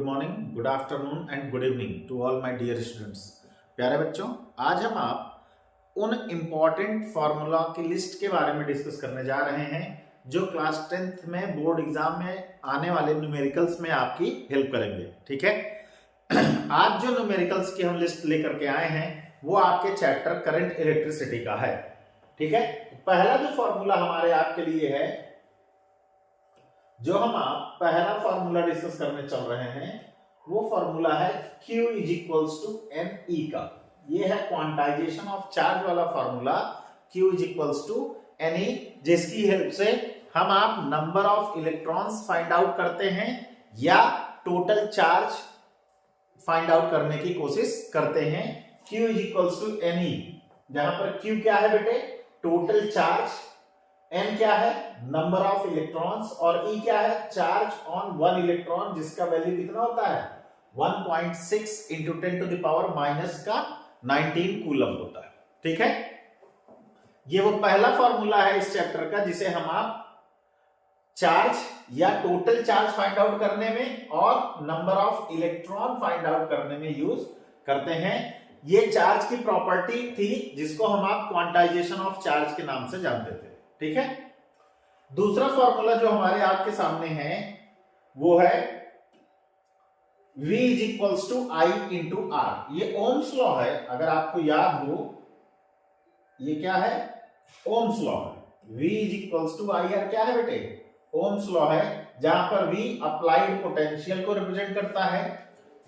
Morning, good afternoon and good evening to all my dear students. प्यारे बच्चों, आज हम आप उन इम्पॉर्टेंट फार्मूला की लिस्ट के बारे में डिस्कस करने जा रहे हैं जो क्लास 10th में बोर्ड एग्जाम में आने वाले न्यूमेरिकल्स में आपकी हेल्प करेंगे। ठीक है, आज जो न्यूमेरिकल्स की हम लिस्ट लेकर के आए हैं वो आपके चैप्टर करंट इलेक्ट्रिसिटी का है। ठीक है, पहला जो फॉर्मूला हमारे आपके लिए है, जो हम आप पहला फॉर्मूला डिस्कस करने चल रहे हैं, वो फॉर्मूला है Q is equals to NE का। ये है क्वांटाइजेशन ऑफ चार्ज वाला formula Q is equals to NE, जिसकी हेल्प से हम आप number of electrons find out करते हैं या टोटल चार्ज फाइंड आउट करने की कोशिश करते हैं। Q is equals to NE, जहां पर Q क्या है बेटे, टोटल चार्ज, N क्या है, नंबर ऑफ इलेक्ट्रॉन्स, और E क्या है, चार्ज ऑन वन इलेक्ट्रॉन, जिसका वैल्यू कितना होता है 1.6 into 10 to the power minus का 19 कूलम होता है। ठीक है, ये वो पहला फॉर्मूला है इस चैप्टर का जिसे हम आप चार्ज या टोटल चार्ज फाइंड आउट करने में और number of electron find out करने में यूज करते हैं। ये चार्ज की प्रॉपर्टी थी जिसको हम आप क्वांटाइजेशन ऑफ चार्ज के नाम से जानते थे। ठीक है, दूसरा फॉर्मूला जो हमारे आपके सामने है वो है V is equals to I into R. ये ओम्स लॉ है, अगर आपको याद हो, ये क्या है, ओम्स लॉ है। V is equals to I R क्या है बेटे, ओम्स लॉ है, जहां पर V अप्लाइड पोटेंशियल को रिप्रेजेंट करता है,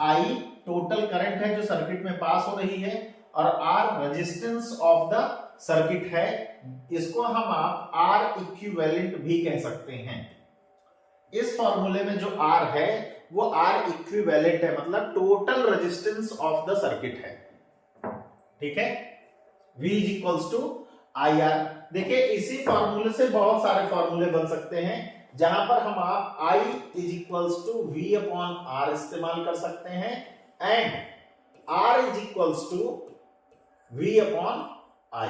I टोटल करंट है जो सर्किट में पास हो रही है, और R resistance of the circuit है। इसको हम आप R इक्विवेलेंट भी कह सकते हैं। इस फॉर्मूले में जो R है वो R इक्विवेलेंट है, मतलब total resistance of the circuit है। ठीक है, V is equals to I R. देखिए, इसी फॉर्मूले से बहुत सारे फॉर्मूले बन सकते हैं, जहां पर हम आप I is equals to V upon R इस्तेमाल कर सकते हैं, and R is equals to V upon I।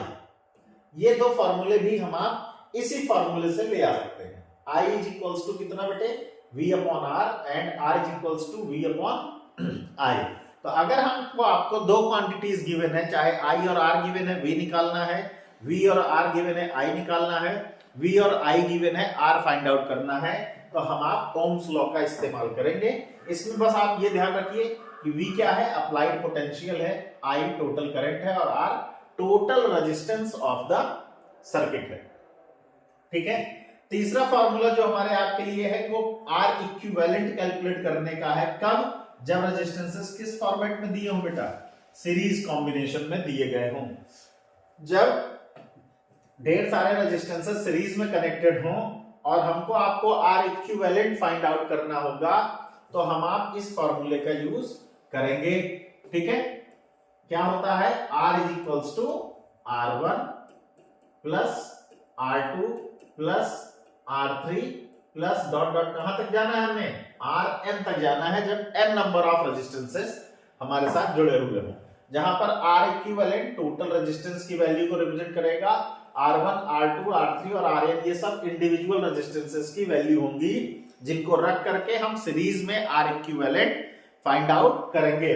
ये दो फॉर्मूले भी हम आप इसी फॉर्मूले से ले आ सकते हैं। I इज इक्वल्स टू कितना बेटे, V upon R, and R is equals to V upon I। तो अगर हमको आपको दो क्वांटिटीज गिवन है, चाहे I और R गिवन है, V निकालना है, V और R गिवन है, I निकालना है, V और I गिवन है, R फाइंड आउट करना है, तो हम आप ओम्स लॉ का इस्तेमाल करेंगे। इसमें बस आप ये ध्यान रखिए कि V क्या है, अप्लाइड पोटेंशियल है, I टोटल करंट है, और R total resistance of the circuit है। ठीक है, तीसरा फॉर्मूला जो हमारे आपके लिए है वो R इक्विवेलेंट कैलकुलेट करने का है। कब, जब रेजिस्टेंसेस किस फॉर्मेट में दिए हों बेटा, सीरीज कॉम्बिनेशन में दिए गए हों। जब ढेर सारे रेजिस्टेंसेस सीरीज में कनेक्टेड हों और हमको आपको R इक्विवेलेंट फाइंड आउट करना होगा, तो हम आप इस फॉर्मूले का यूज करेंगे। ठीक है, क्या होता है, R is equals to R1 plus R2 plus R3 plus dot dot, कहां तक जाना है हमें, Rn तक जाना है, जब n नंबर ऑफ रेजिस्टेंसेस हमारे साथ जुड़े हुए हों। जहां पर R इक्विवेलेंट टोटल रेजिस्टेंस की वैल्यू को रिप्रेजेंट करेगा, R1, R2, R3 और Rn ये सब इंडिविजुअल रेजिस्टेंसेस की वैल्यू होंगी, जिनको रख करके हम सीरीज में R इक्विवेलेंट फाइंड आउट करेंगे।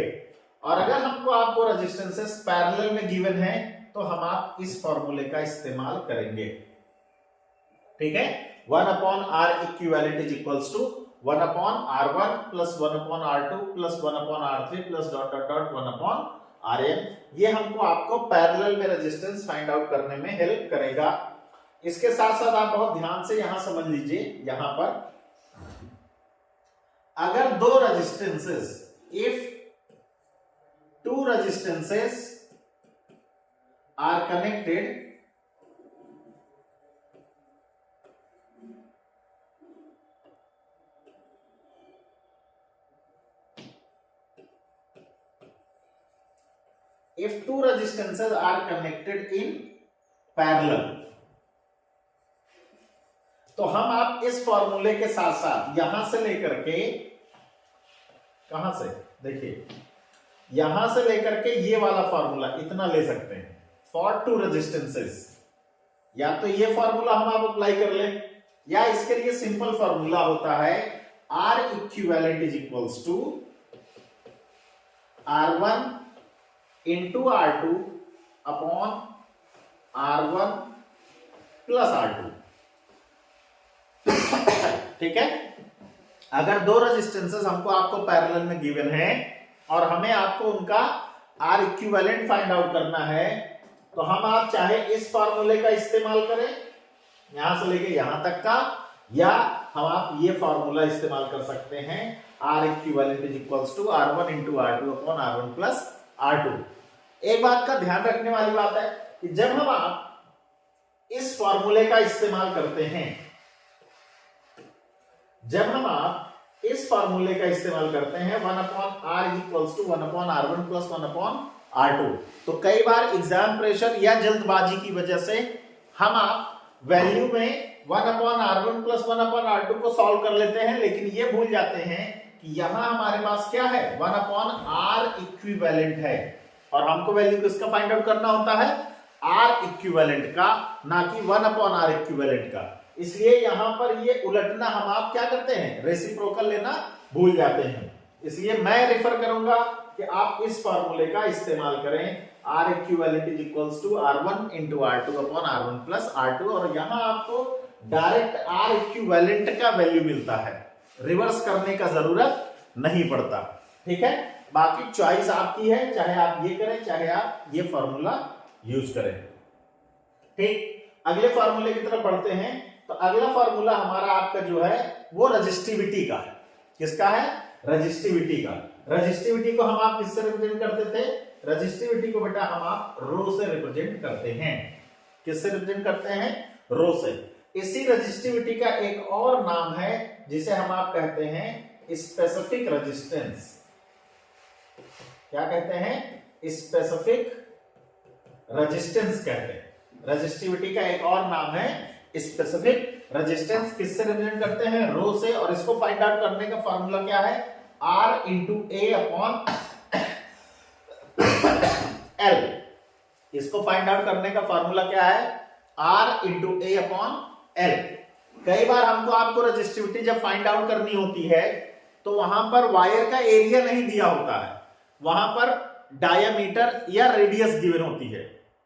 और अगर हमको आपको रेजिस्टेंसेस पैरेलल में गिवन है, तो हम आप इस फॉर्मूले का इस्तेमाल करेंगे। ठीक है, 1 upon R equivalent is equals to 1 upon R1 plus 1 upon R2 plus 1 upon R3 plus dot dot dot 1 upon Rn। ये हमको आपको पैरेलल में रेजिस्टेंस फाइंड आउट करने में हेल्प करेगा। इसके साथ साथ आप बहुत ध्यान से यहां समझ लीजिए, यहां पर अगर दो resistances, if two resistances are connected, if two resistances are connected in parallel, तो हम आप इस फॉर्मूले के साथ साथ यहां से लेकर के, कहां से, देखिए यहां से लेकर के ये वाला फॉर्मूला इतना ले सकते हैं फॉर टू रेजिस्टेंसेस। या तो ये फॉर्मूला हम आप अप्लाई कर लें, या इसके लिए सिंपल फॉर्मूला होता है R equivalent is equals to R1 into R2 upon R1 plus R2। ठीक है, अगर दो रेजिस्टेंसेस हमको आपको पैरेलल में गिवन है और हमें आपको उनका R इक्विवेलेंट फाइंड आउट करना है, तो हम आप चाहे इस फॉर्मूले का इस्तेमाल करें यहां से लेके यहां तक का, या हम आप ये फॉर्मूला इस्तेमाल कर सकते हैं R equivalent is equals to R1 into R2 upon R1 plus R2। एक बात का ध्यान रखने वाली बात है कि जब हम आप इस फॉर्मूले का इस्तेमाल करते हैं, जब हम आप इस फॉर्मूले का इस्तेमाल करते हैं 1 upon R equals to 1 upon R1 plus 1 upon R2, तो कई बार एग्जाम प्रेशर या जल्दबाजी की वजह से हम आप वैल्यू में 1 upon R1 plus 1 upon R2 को सॉल्व कर लेते हैं, लेकिन ये भूल जाते हैं कि यहां हमारे पास क्या है 1 अपॉन R इक्विवेलेंट है और हमको वैल्यू किसका फाइंड आउट करना होता है R इक्विवेलेंट का, ना कि 1 अपॉन R इक्विवेलेंट का। इसलिए यहां पर ये उलटना हम आप क्या करते हैं, रेसिप्रोकल लेना भूल जाते हैं। इसलिए मैं रेफर करूंगा कि आप इस फॉर्मूले का इस्तेमाल करें R equivalent is equals to R1 into R2 upon R1 plus R2, और यहां आपको डायरेक्ट R इक्विवेलेंट का वैल्यू मिलता है, रिवर्स करने का जरूरत नहीं पड़ता। ठीक है, बाकी चॉइस आपकी है, चाहे आप ये करें चाहे आप ये फॉर्मूला यूज करें। ठीक, अगले फॉर्मूले की तरफ बढ़ते हैं। तो अगला फॉर्मूला हमारा आपका जो है वो रजिस्टिविटी का है। किसका है, रजिस्टिविटी का। रजिस्टिविटी को हम आप किससे रिप्रेजेंट करते थे, रजिस्टिविटी को बेटा हम आप रो से रिप्रेजेंट करते हैं। किससे रिप्रेजेंट करते हैं, रो से। इसी रजिस्टिविटी का एक और नाम है जिसे हम आप कहते हैं स्पेसिफिक रेजिस्टेंस। क्या कहते हैं, स्पेसिफिक रेजिस्टेंस कहते हैं। रजिस्टिविटी का एक और नाम है स्पेसिफिक रेजिस्टेंस। किससे रिप्रेजेंट करते हैं, रो से, और इसको फाइंड आउट करने का फॉर्मूला क्या है, R इंटू ए अपॉन L। इसको फाइंड आउट करने का फॉर्मूला क्या है, R इंटू ए अपॉन L। कई बार हमको आपको रजिस्टिविटी जब फाइंड आउट करनी होती है तो वहां पर वायर का एरिया नहीं दिया होता है, वहां पर डायामीटर या रेडियस गिवन होती है।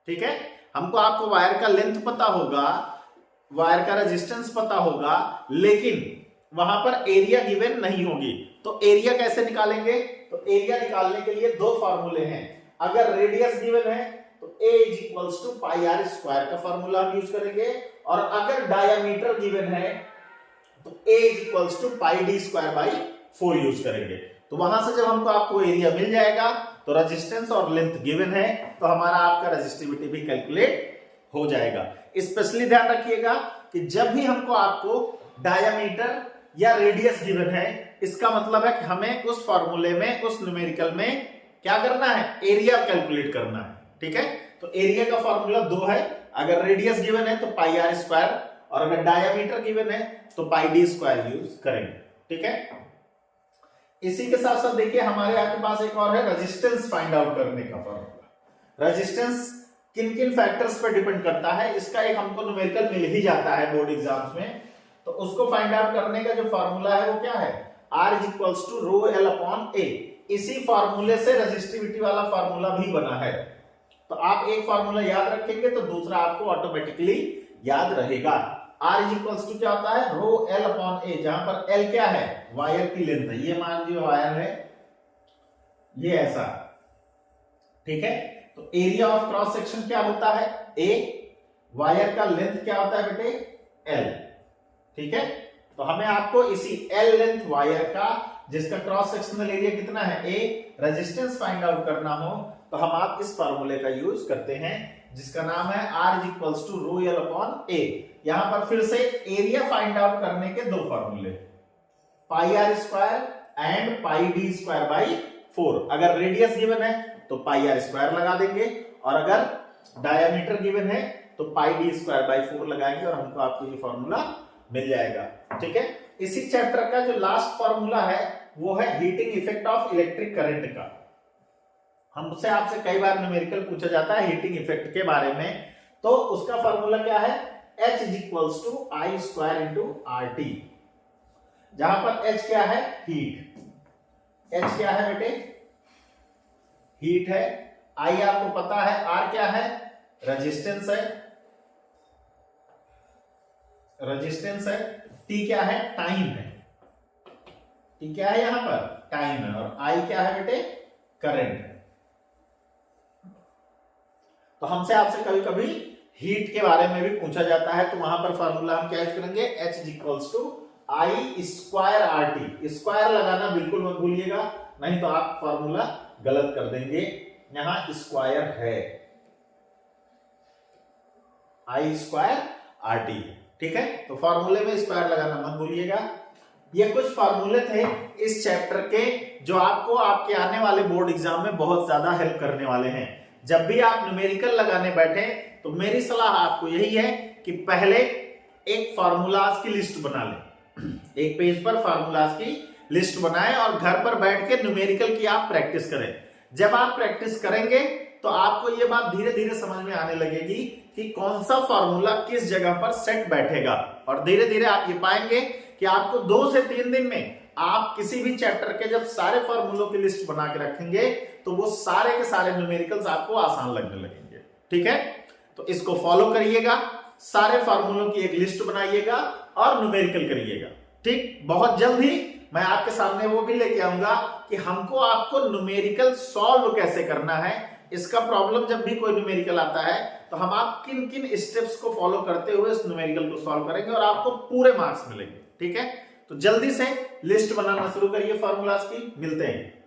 ठीक है, हमको आपको वायर का लेंथ पता होगा, वायर का रेजिस्टेंस पता होगा, लेकिन वहां पर एरिया गिवन नहीं होगी। तो एरिया कैसे निकालेंगे, तो एरिया निकालने के लिए दो फॉर्मूले हैं। अगर रेडियस गिवन है तो A is equals to pi R square का फॉर्मूला हम यूज करेंगे, और अगर डायामीटर गिवन है तो A is equals to pi D square by 4 use करेंगे। तो वहां से जब हमको आपको एरिया मिल जाएगा तो रेजिस्टेंस और लेंथ गिवन है, तो हमारा आपका रेजिस्टिविटी भी कैलकुलेट हो जाएगा। स्पेशली ध्यान रखिएगा कि जब भी हमको आपको डायामीटर या रेडियस गिवन है, इसका मतलब है कि हमें उस फॉर्मूले में, उस न्यूमेरिकल में क्या करना है, एरिया कैलकुलेट करना है। ठीक है, तो एरिया का फॉर्मूला 2 है। अगर रेडियस गिवन है तो पाई आर स्क्वायर, और अगर डायामीटर गिवन है तो पाई डी स्क्वायर यूज करेंगे। ठीक है, इसी के साथ साथ देखिए हमारे आपके पास एक और है रेजिस्टेंस फाइंड आउट करने का फॉर्मूला। रेजिस्टेंस किन किन फैक्टर्स पर डिपेंड करता है, इसका एक हमको न्यूमेरिकल मिल ही जाता है बोर्ड एग्जाम्स में। तो उसको फाइंड आउट करने का जो फॉर्मूला है वो क्या है, R is equals to rho L upon A. इसी फॉर्मूले से रेजिस्टिविटी वाला फॉर्मूला भी बना है। तो आप एक फॉर्मूला याद रखेंगे तो दूसरा आपको ऑटोमेटिकली याद रहेगा। R इज इक्वल्स टू क्या होता है, रो एल अपॉन ए, जहां पर L क्या है, वायर की लेंथ है। ये मान लीजिए वायर है, ये ऐसा। ठीक है, तो एरिया ऑफ क्रॉस सेक्शन क्या होता है, A। वायर का लेंथ क्या होता है बेटे, L। ठीक है, तो हमें आपको इसी L लेंथ वायर का, जिसका क्रॉस सेक्शनल एरिया कितना है A, रेजिस्टेंस फाइंड आउट करना हो तो हम आप इस फार्मूले का यूज करते हैं, जिसका नाम है R is equals to rho L upon A. यहां पर फिर से एरिया फाइंड आउट करने के दो फार्मूले, pi R square and pi D square by 4। अगर रेडियस गिवन है तो पाई आर स्क्वायर लगा देंगे, और अगर डायामीटर गिवन है तो पाई डी स्क्वायर बाई 4 लगाएंगे, और हमको आपको ये फॉर्मूला मिल जाएगा। ठीक है, इसी चैप्टर का जो लास्ट फॉर्मूला है वो है heating effect of electric current का। हमसे आपसे कई बार न्यूमेरिकल पूछा जाता है हीटिंग इफेक्ट के बारे में, तो उसका फॉर्मूला क्या है, H is equals to I square into R T. जहां पर H क्या है, हीट। H क्या है बेटे, हीट है। I आपको पता है, R क्या है, रेजिस्टेंस है, रेजिस्टेंस है। T क्या है, टाइम है। T क्या है यहां पर, टाइम है। और I क्या है बेटे, करंट है। तो हमसे आपसे कभी कभी हीट के बारे में भी पूछा जाता है, तो वहां पर फॉर्मूला हम क्या यूज करेंगे, H equals to I square RT। Square लगाना बिल्कुल मत भूलिएगा, नहीं तो आप फॉर्मूला गलत कर देंगे। यहां स्क्वायर है, I स्क्वायर RT, ठीक है। तो फॉर्मूले में स्क्वायर लगाना मत भूलिएगा। ये कुछ फॉर्मूले थे इस चैप्टर के जो आपको आपके आने वाले बोर्ड एग्जाम में बहुत ज्यादा हेल्प करने वाले हैं। जब भी आप न्यूमेरिकल लगाने बैठे तो मेरी सलाह आपको यही है कि पहले एक फार्मूलाज की लिस्ट बना लें, एक पेज पर फार्मूलाज की लिस्ट बनाएं और घर पर बैठ के न्यूमेरिकल की आप प्रैक्टिस करें। जब आप प्रैक्टिस करेंगे तो आपको ये बात धीरे धीरे समझ में आने लगेगी कि कौन सा फार्मूला किस जगह पर सेट बैठेगा, और धीरे धीरे आप ये पाएंगे कि आपको 2 से 3 दिन में आप किसी भी चैप्टर के जब सारे फार्मूलों की लिस्ट बना के रखेंगे तो वो सारे के सारे न्यूमेरिकल्स आपको आसान लगने लगेंगे, ठीक है। तो इसको फॉलो करिएगा, सारे फार्मूलों की एक लिस्ट बनाइएगा और न्यूमेरिकल करिएगा, ठीक। बहुत जल्द ही मैं आपके सामने वो भी लेके आऊंगा कि हमको आपको न्यूमेरिकल सॉल्व कैसे करना है। इसका प्रॉब्लम जब भी कोई न्यूमेरिकल आता है तो हम आप किन किन स्टेप्स को फॉलो करते हुए इस न्यूमेरिकल को सॉल्व करेंगे और आपको पूरे मार्क्स मिलेंगे, ठीक है। तो जल्दी से लिस्ट बनाना शुरू करिए फार्मूलाज की। मिलते हैं।